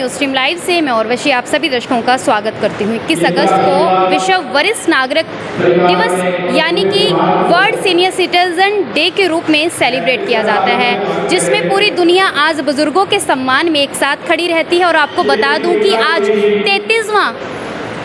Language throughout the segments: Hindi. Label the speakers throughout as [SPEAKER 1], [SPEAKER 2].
[SPEAKER 1] न्यूज़ स्ट्रीम लाइव से मैं उर्वशी आप सभी दर्शकों का स्वागत करती हूँ। 21 अगस्त को विश्व वरिष्ठ नागरिक दिवस यानी कि वर्ल्ड सीनियर सिटीजन डे के रूप में सेलिब्रेट किया जाता है, जिसमें पूरी दुनिया आज बुजुर्गों के सम्मान में एक साथ खड़ी रहती है। और आपको बता दूं कि आज 33वां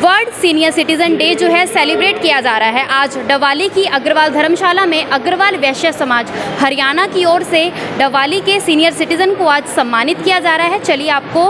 [SPEAKER 1] वर्ल्ड सीनियर सिटीज़न डे जो है सेलिब्रेट किया जा रहा है। आज डवाली की अग्रवाल धर्मशाला में अग्रवाल वैश्य समाज हरियाणा की ओर से डवाली के सीनियर सिटीज़न को आज सम्मानित किया जा रहा है। चलिए आपको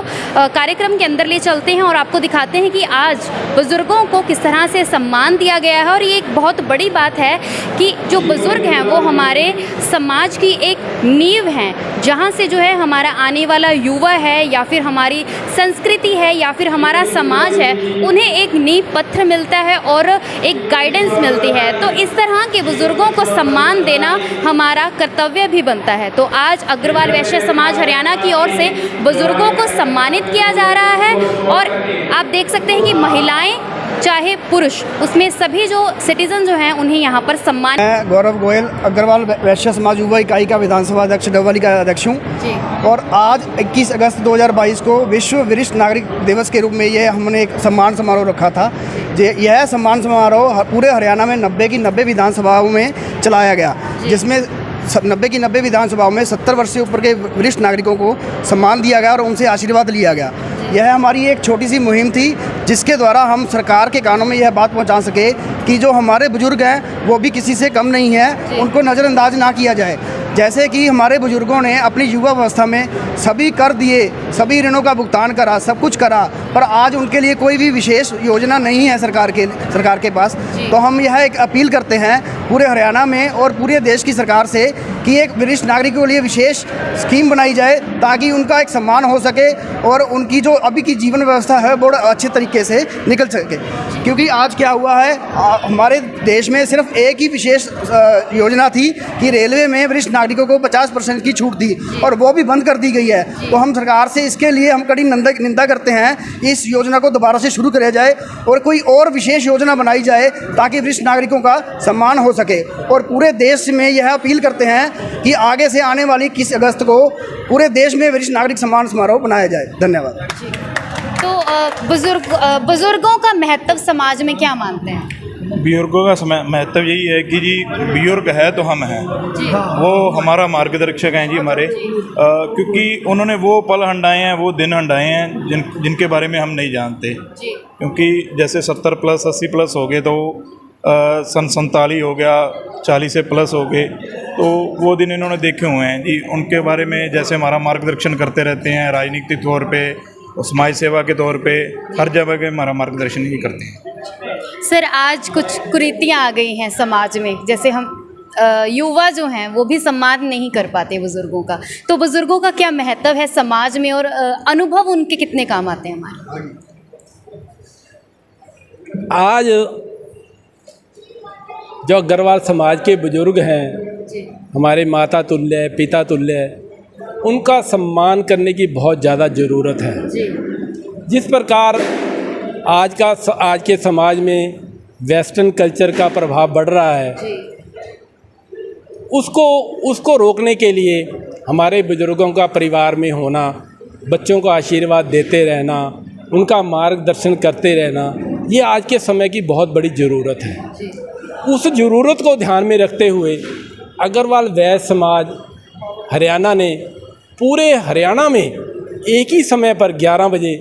[SPEAKER 1] कार्यक्रम के अंदर ले चलते हैं और आपको दिखाते हैं कि आज बुज़ुर्गों को किस तरह से सम्मान दिया गया है। और ये एक बहुत बड़ी बात है कि जो बुज़ुर्ग हैं वो हमारे समाज की एक नींव हैं, जहाँ से जो है हमारा आने वाला युवा है या फिर हमारी संस्कृति है या फिर हमारा समाज है, उन्हें एक नींव पत्थर मिलता है और एक गाइडेंस मिलती है। तो इस तरह के बुज़ुर्गों को सम्मान देना हमारा कर्तव्य भी बनता है। तो आज अग्रवाल वैश्य समाज हरियाणा की ओर से बुज़ुर्गों को सम्मानित किया जा रहा है। और आप देख सकते हैं कि महिलाएं चाहे पुरुष, उसमें सभी जो सिटीजन जो हैं उन्हें यहाँ पर सम्मान।
[SPEAKER 2] मैं गौरव गोयल अग्रवाल वैश्य समाज युवा इकाई का विधानसभा अध्यक्ष डवाली का अध्यक्ष हूँ। और आज 21 अगस्त 2022 को विश्व वरिष्ठ नागरिक दिवस के रूप में ये हमने एक सम्मान समारोह रखा था। यह सम्मान समारोह पूरे हरियाणा में 90 की 90 विधानसभाओं में चलाया गया, जिसमें 90 की 90 विधानसभाओं में 70 वर्ष से ऊपर के वरिष्ठ नागरिकों को सम्मान दिया गया और उनसे आशीर्वाद लिया गया। यह हमारी एक छोटी सी मुहिम थी, जिसके द्वारा हम सरकार के कानों में यह बात पहुंचा सके कि जो हमारे बुजुर्ग हैं वो भी किसी से कम नहीं है, उनको नज़रअंदाज ना किया जाए। जैसे कि हमारे बुजुर्गों ने अपनी युवा अवस्था में सभी कर दिए, सभी ऋणों का भुगतान करा, सब कुछ करा, पर आज उनके लिए कोई भी विशेष योजना नहीं है सरकार के पास। तो हम यह एक अपील करते हैं पूरे हरियाणा में और पूरे देश की सरकार से कि एक वरिष्ठ नागरिकों के लिए विशेष स्कीम बनाई जाए, ताकि उनका एक सम्मान हो सके और उनकी जो अभी की जीवन व्यवस्था है वो अच्छे तरीके से निकल सके। क्योंकि आज क्या हुआ है, हमारे देश में सिर्फ एक ही विशेष योजना थी कि रेलवे में वरिष्ठ नागरिकों को 50% की छूट दी, और वो भी बंद कर दी गई है। तो हम सरकार से इसके लिए हम कड़ी निंदा करते हैं। इस योजना को दोबारा से शुरू किया जाए और कोई और विशेष योजना बनाई जाए, ताकि वरिष्ठ नागरिकों का सम्मान हो सके। और पूरे देश में यह अपील करते हैं कि आगे से आने वाली 21 अगस्त को पूरे देश में वरिष्ठ नागरिक सम्मान समारोह बनाया जाए। धन्यवाद।
[SPEAKER 1] तो बुजुर्गों का महत्व समाज में क्या मानते हैं?
[SPEAKER 3] बुजुर्गों का महत्व यही है कि जी बुजुर्ग है तो हम हैं, वो हमारा मार्गदर्शक हैं जी हमारे, क्योंकि उन्होंने वो पल हंडाए हैं, वो दिन हंडाए हैं जिनके बारे में हम नहीं जानते। क्योंकि जैसे 70 प्लस 80 प्लस हो गए, तो सन 47 हो गया, 40 से प्लस हो गए, तो वो दिन इन्होंने देखे हुए हैं जी। उनके बारे में जैसे हमारा मार्गदर्शन करते रहते हैं, राजनीतिक तौर पे, समाज सेवा के तौर पे, हर जगह के हमारा मार्गदर्शन ही करते हैं।
[SPEAKER 1] सर, आज कुछ कुरीतियाँ आ गई हैं समाज में, जैसे हम युवा जो हैं वो भी सम्मान नहीं कर पाते बुज़ुर्गों का। तो बुज़ुर्गों का क्या महत्व है समाज में और अनुभव उनके कितने काम आते हैं हमारे?
[SPEAKER 4] आज जो अग्रवाल समाज के बुजुर्ग हैं, हमारे माता तुल्य, पिता तुल्य, उनका सम्मान करने की बहुत ज़्यादा ज़रूरत है। जिस प्रकार आज के समाज में वेस्टर्न कल्चर का प्रभाव बढ़ रहा है, उसको रोकने के लिए हमारे बुजुर्गों का परिवार में होना, बच्चों को आशीर्वाद देते रहना, उनका मार्गदर्शन करते रहना, ये आज के समय की बहुत बड़ी ज़रूरत है। उस ज़रूरत को ध्यान में रखते हुए अग्रवाल वैश्य समाज हरियाणा ने पूरे हरियाणा में एक ही समय पर 11 बजे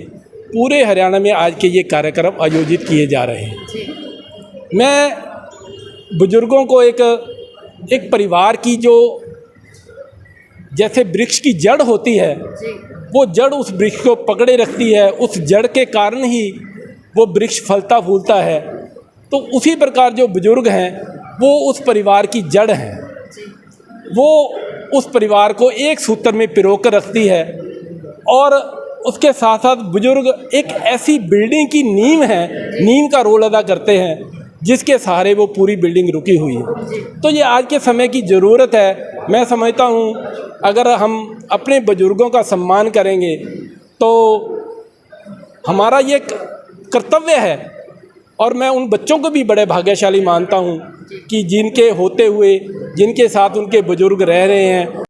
[SPEAKER 4] पूरे हरियाणा में आज के ये कार्यक्रम आयोजित किए जा रहे हैं। मैं बुजुर्गों को एक परिवार की जो जैसे वृक्ष की जड़ होती है, वो जड़ उस वृक्ष को पकड़े रखती है, उस जड़ के कारण ही वो वृक्ष फलता फूलता है। तो उसी प्रकार जो बुजुर्ग हैं वो उस परिवार की जड़ हैं, वो उस परिवार को एक सूत्र में पिरो कर रखती है। और उसके साथ साथ बुजुर्ग एक ऐसी बिल्डिंग की नींव है, नींव का रोल अदा करते हैं, जिसके सहारे वो पूरी बिल्डिंग रुकी हुई है। तो ये आज के समय की ज़रूरत है। मैं समझता हूँ अगर हम अपने बुजुर्गों का सम्मान करेंगे तो हमारा ये कर्तव्य है। और मैं उन बच्चों को भी बड़े भाग्यशाली मानता हूँ कि जिनके होते हुए जिनके साथ उनके बुजुर्ग रह रहे हैं।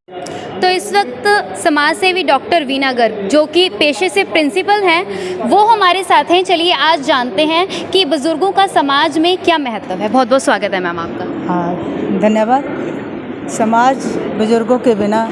[SPEAKER 1] तो इस वक्त समाज सेवी डॉक्टर वीना गर्ग, जो कि पेशे से प्रिंसिपल हैं, वो हमारे साथ हैं। चलिए आज जानते हैं कि बुज़ुर्गों का समाज में क्या महत्व है। बहुत बहुत स्वागत है मैम आपका।
[SPEAKER 5] हाँ, धन्यवाद। समाज बुजुर्गों के बिना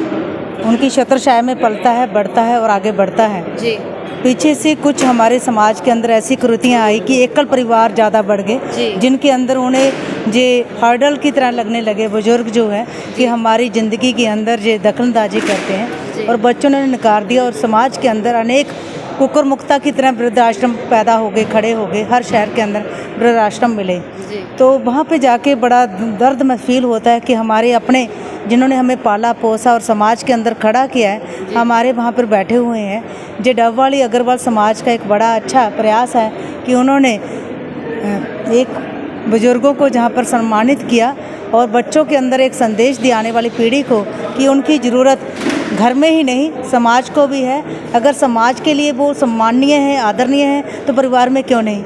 [SPEAKER 5] उनकी छत्रछाया में पलता है, बढ़ता है और आगे बढ़ता है।
[SPEAKER 1] जी
[SPEAKER 5] पीछे से कुछ हमारे समाज के अंदर ऐसी कृतियाँ आई कि एकल परिवार ज़्यादा बढ़
[SPEAKER 1] जी।
[SPEAKER 5] गए, जिनके अंदर उन्हें जे हर्डल की तरह लगने लगे बुजुर्ग जो है कि हमारी ज़िंदगी के अंदर जे दखलंदाजी करते हैं, और बच्चों ने नकार दिया। और समाज के अंदर अनेक कुकुर मुक्ता की तरह वृद्धाश्रम पैदा हो गए, खड़े हो गए। हर शहर के अंदर वृद्धाश्रम मिले, तो वहाँ पे जाके बड़ा दर्द में फील होता है कि हमारे अपने जिन्होंने हमें पाला पोसा और समाज के अंदर खड़ा किया है, हमारे वहाँ पर बैठे हुए हैं। जे डबवाली अग्रवाल समाज का एक बड़ा अच्छा प्रयास है कि उन्होंने एक बुजुर्गों को जहाँ पर सम्मानित किया और बच्चों के अंदर एक संदेश दिया आने वाली पीढ़ी को कि उनकी ज़रूरत घर में ही नहीं समाज को भी है। अगर समाज के लिए वो सम्माननीय है, आदरणीय है, तो परिवार में क्यों नहीं।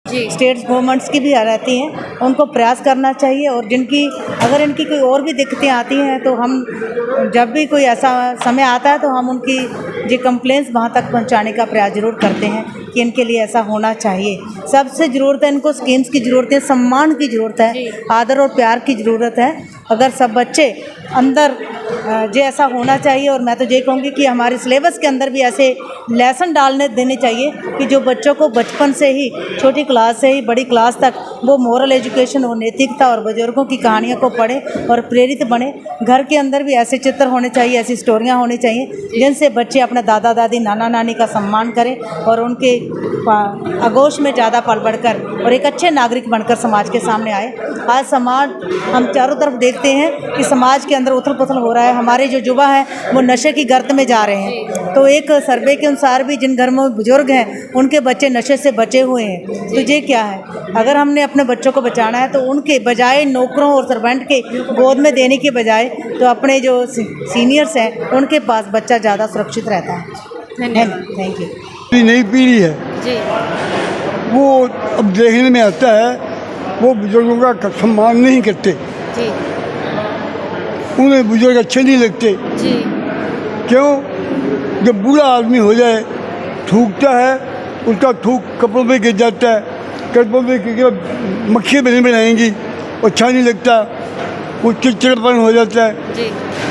[SPEAKER 5] स्टेट गवर्नमेंट्स की भी रहती हैं, उनको प्रयास करना चाहिए। और जिनकी अगर इनकी कोई और भी दिक्कतें आती हैं तो हम जब भी कोई ऐसा समय आता है तो हम उनकी जो कंप्लेंट्स वहाँ तक पहुँचाने का प्रयास ज़रूर करते हैं कि इनके लिए ऐसा होना चाहिए। सबसे ज़रूरत है इनको स्कीम्स की ज़रूरत है, सम्मान की ज़रूरत है, आदर और प्यार की ज़रूरत है। अगर सब बच्चे अंदर जो ऐसा होना चाहिए। और मैं तो ये कहूँगी कि हमारे सिलेबस के अंदर भी ऐसे लेसन डालने देने चाहिए कि जो बच्चों को बचपन से ही, छोटी क्लास से ही बड़ी क्लास तक वो मोरल एजुकेशन हो, नैतिकता और बुजुर्गों की कहानियों को पढ़े और प्रेरित बने। घर के अंदर भी ऐसे चित्र होने चाहिए, ऐसी स्टोरियाँ होनी चाहिए जिनसे बच्चे अपने दादा दादी, नाना नानी का सम्मान करें और उनके आगोश में ज़्यादा पल बढ़कर और एक अच्छे नागरिक बनकर समाज के सामने आए। आज समाज हम चारों तरफ देखते हैं कि समाज के अंदर उथल पुथल हो रहा है। हमारे जो युवा हैं वो नशे की गर्त में जा रहे हैं। तो एक सर्वे के अनुसार भी जिन घर में बुजुर्ग हैं उनके बच्चे नशे से बचे हुए हैं। तो ये क्या है, अगर हमने अपने बच्चों को बचाना है तो उनके बजाय नौकरों और सर्वेंट के गोद में देने के बजाय तो अपने जो सीनियर्स हैं उनके पास बच्चा ज़्यादा सुरक्षित रहता है। Thank you.
[SPEAKER 6] नई पीढ़ी है
[SPEAKER 1] जी
[SPEAKER 6] वो अब देखने में आता है वो बुजुर्गों का सम्मान नहीं करते,
[SPEAKER 1] जी
[SPEAKER 6] उन्हें बुजुर्ग अच्छे नहीं लगते।
[SPEAKER 1] जी
[SPEAKER 6] क्यों? जब बूढ़ा आदमी हो जाए थूकता है, उसका थूक कपड़ों में गिर जाता है, कपड़ों में गिर मक्खियाँ बनी बनाएंगी, अच्छा नहीं लगता, वो चिड़चिड़ापन हो जाता है।
[SPEAKER 1] जी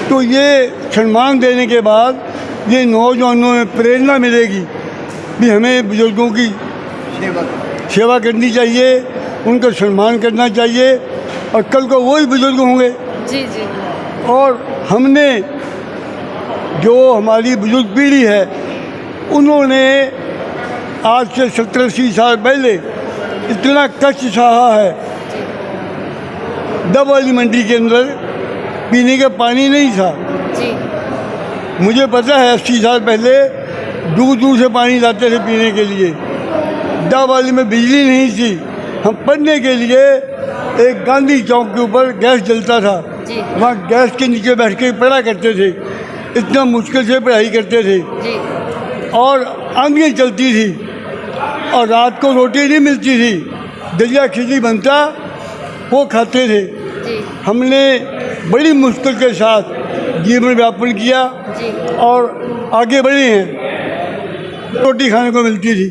[SPEAKER 6] तो ये सम्मान देने के बाद ये नौजवानों में प्रेरणा मिलेगी भी हमें बुजुर्गों की सेवा करनी चाहिए, उनका सम्मान करना चाहिए और कल को वही बुजुर्ग होंगे।
[SPEAKER 1] जी जी
[SPEAKER 6] और हमने जो हमारी बुजुर्ग पीढ़ी है उन्होंने आज से 70-80 साल पहले इतना कष्ट सहा है। डबवाली मंडी के अंदर पीने का पानी नहीं था।
[SPEAKER 1] जी
[SPEAKER 6] मुझे पता है 80 साल पहले दूर दूर से पानी लाते थे पीने के लिए। डबवाली में बिजली नहीं थी। हम पढ़ने के लिए एक गांधी चौक के ऊपर गैस जलता था, वहाँ गैस के नीचे बैठ के पढ़ा करते थे। इतना मुश्किल से पढ़ाई करते थे
[SPEAKER 1] जी
[SPEAKER 6] और आंधियाँ चलती थी और रात को रोटी नहीं मिलती थी, दलिया खिचड़ी बनता वो खाते थे।
[SPEAKER 1] जी
[SPEAKER 6] हमने बड़ी मुश्किल के साथ जीवन यापन किया
[SPEAKER 1] जी
[SPEAKER 6] और आगे बढ़े हैं। रोटी खाने को मिलती थी,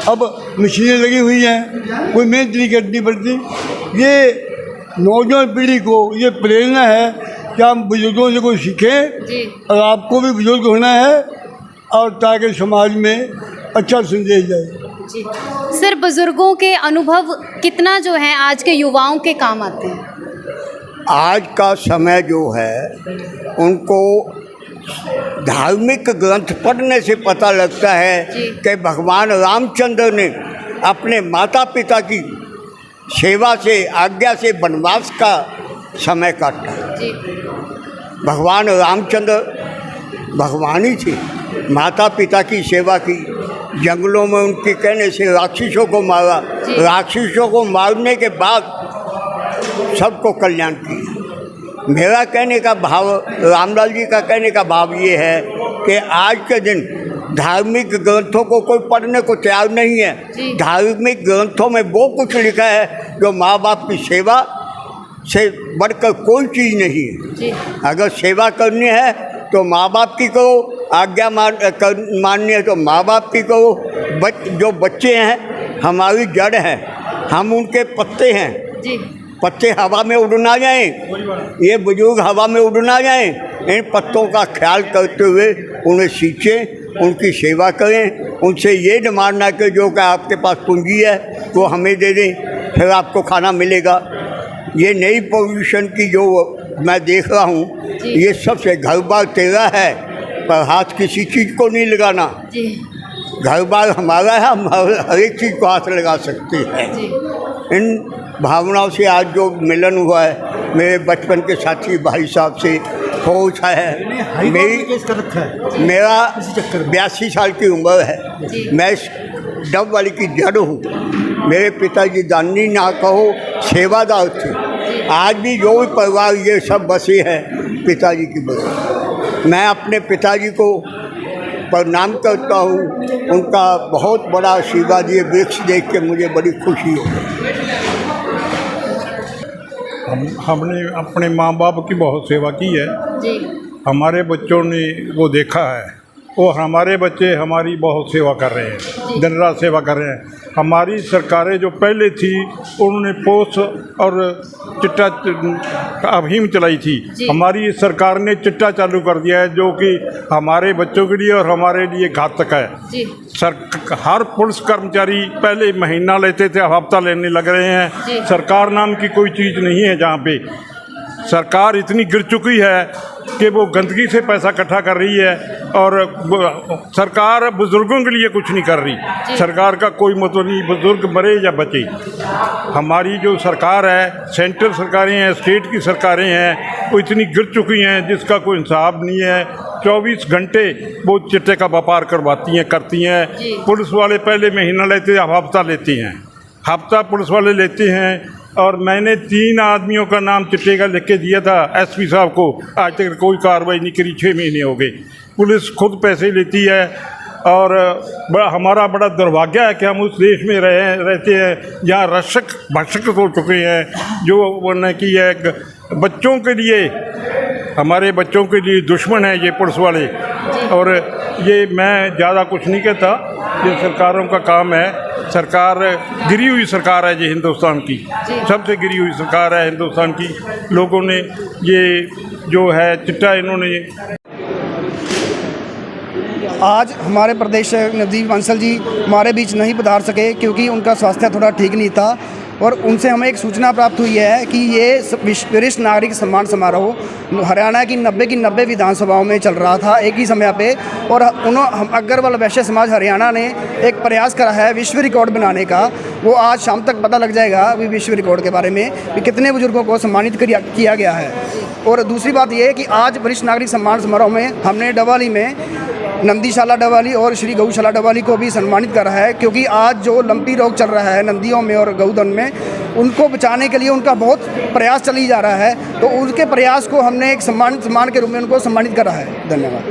[SPEAKER 6] अब मशीनें लगी हुई हैं, कोई मेहनत नहीं करनी पड़ती। ये नौजवान पीढ़ी को ये प्रेरणा है कि आप बुजुर्गों से कोई सीखें
[SPEAKER 1] जी
[SPEAKER 6] और आपको भी बुजुर्ग होना है और ताकि समाज में अच्छा संदेश जाए।
[SPEAKER 1] जी सर, बुजुर्गों के अनुभव कितना जो है आज के युवाओं के काम आते हैं?
[SPEAKER 7] आज का समय जो है उनको धार्मिक ग्रंथ पढ़ने से पता लगता है कि भगवान रामचंद्र ने अपने माता पिता की सेवा से, आज्ञा से वनवास का समय काटा।
[SPEAKER 1] जी
[SPEAKER 7] भगवान रामचंद्र भगवान ही थे, माता पिता की सेवा की, जंगलों में उनके कहने से राक्षसों को मारा, राक्षसों को मारने के बाद सबको कल्याण किया। मेरा कहने का भाव, रामलाल जी का कहने का भाव ये है कि आज के दिन धार्मिक ग्रंथों को कोई पढ़ने को तैयार नहीं है। धार्मिक ग्रंथों में वो कुछ लिखा है जो माँ बाप की सेवा, से बढ़कर कोई चीज़ नहीं है।
[SPEAKER 1] जी
[SPEAKER 7] अगर सेवा करनी है तो माँ बाप की करो, आज्ञा माननी है तो माँ बाप की करो। जो बच्चे हैं हमारी जड़ है, हम उनके पत्ते हैं।
[SPEAKER 1] जी
[SPEAKER 7] पत्ते हवा में उड़ ना जाएं, ये बुजुर्ग हवा में उड़ ना जाएं। इन पत्तों का ख्याल करते हुए उन्हें सींचें, उनकी सेवा करें। उनसे ये न मानना कि जो कि आपके पास पूंजी है वो हमें दे दें फिर आपको खाना मिलेगा। ये नई पोजीशन की जो मैं देख रहा हूँ, ये सबसे घर बार तेरा है पर हाथ किसी चीज़ को नहीं लगाना।
[SPEAKER 1] जी
[SPEAKER 7] घर बार हमारा है, हम हर एक चीज़ को हाथ लगा सकते हैं।
[SPEAKER 1] जी
[SPEAKER 7] इन भावनाओं से आज जो मिलन हुआ है मेरे बचपन के साथी भाई साहब से खोज है। मेरा 82 साल की उम्र है। मैं इस डब वाली की जड़ हूँ। मेरे पिताजी दानी ना कहो सेवादार थे। आज भी जो भी परिवार ये सब बसे हैं पिताजी की बसे। मैं अपने पिताजी को प्रणाम करता हूँ। उनका बहुत बड़ा आशीर्वाद ये वृक्ष देख के मुझे बड़ी खुशी हो।
[SPEAKER 8] हमने अपने माँ बाप की बहुत सेवा की है।
[SPEAKER 1] जी
[SPEAKER 8] हमारे बच्चों ने वो देखा है और हमारे बच्चे हमारी बहुत सेवा कर रहे हैं, दिन रात सेवा कर रहे हैं। हमारी सरकारें जो पहले थी उन्होंने पोस्ट और चिट्टा अफीम चलाई थी। हमारी सरकार ने चिट्टा चालू कर दिया है जो कि हमारे बच्चों के लिए और हमारे लिए घातक है।
[SPEAKER 1] जी
[SPEAKER 8] हर पुलिस कर्मचारी पहले महीना लेते थे, अब हफ्ता लेने लग रहे हैं। सरकार नाम की कोई चीज़ नहीं है जहाँ पे। सरकार इतनी गिर चुकी है कि वो गंदगी से पैसा इकट्ठा कर रही है और सरकार बुज़ुर्गों के लिए कुछ नहीं कर रही। सरकार का कोई मतलब नहीं, बुज़ुर्ग मरे या बचे। हमारी जो सरकार है, सेंट्रल सरकारें हैं, स्टेट की सरकारें हैं, वो इतनी गिर चुकी हैं जिसका कोई इंसाफ नहीं है। 24 घंटे वो चिट्टे का व्यापार करती हैं। पुलिस वाले पहले महीना लेते हैं, अब हफ्ता लेते हैं। हफ्ता पुलिस वाले लेते हैं। और मैंने 3 आदमियों का नाम चिट्टे का लिख के दिया था एसपी साहब को, आज तक कोई कार्रवाई नहीं करी। 6 महीने हो गए। पुलिस खुद पैसे लेती है और हमारा बड़ा दुर्भाग्य है कि हम उस देश में रहते हैं जहाँ रक्षक भक्षक हो चुके हैं। जो उन्होंने की है बच्चों के लिए, हमारे बच्चों के लिए दुश्मन है ये पुलिस वाले। और ये मैं ज़्यादा कुछ नहीं कहता, ये सरकारों का काम है। सरकार गिरी हुई सरकार है ये हिंदुस्तान की, सबसे गिरी हुई सरकार है हिंदुस्तान की। लोगों ने ये जो है चिट्टा इन्होंने
[SPEAKER 2] आज हमारे प्रदेश नवदीप बांसल जी हमारे बीच नहीं पधार सके क्योंकि उनका स्वास्थ्य थोड़ा ठीक नहीं था। और उनसे हमें एक सूचना प्राप्त हुई है कि ये वरिष्ठ नागरिक सम्मान समारोह हरियाणा की 90 विधानसभाओं में चल रहा था एक ही समय पे। और अग्रवाल वैश्य समाज हरियाणा ने एक प्रयास करा है विश्व रिकॉर्ड बनाने का। वो आज शाम तक पता लग जाएगा अभी विश्व रिकॉर्ड के बारे में कि कितने बुजुर्गों को सम्मानित किया गया है। और दूसरी बात ये है कि आज वरिष्ठ नागरिक सम्मान समारोह में हमने डवाली में नंदीशाला डवाली और श्री गौशाला डवाली को भी सम्मानित करा है, क्योंकि आज जो लंपी रोग चल रहा है नंदियों में और गौधन में, उनको बचाने के लिए उनका बहुत प्रयास चली जा रहा है। तो उनके प्रयास को हमने एक सम्मान के रूप में उनको सम्मानित करा है। धन्यवाद।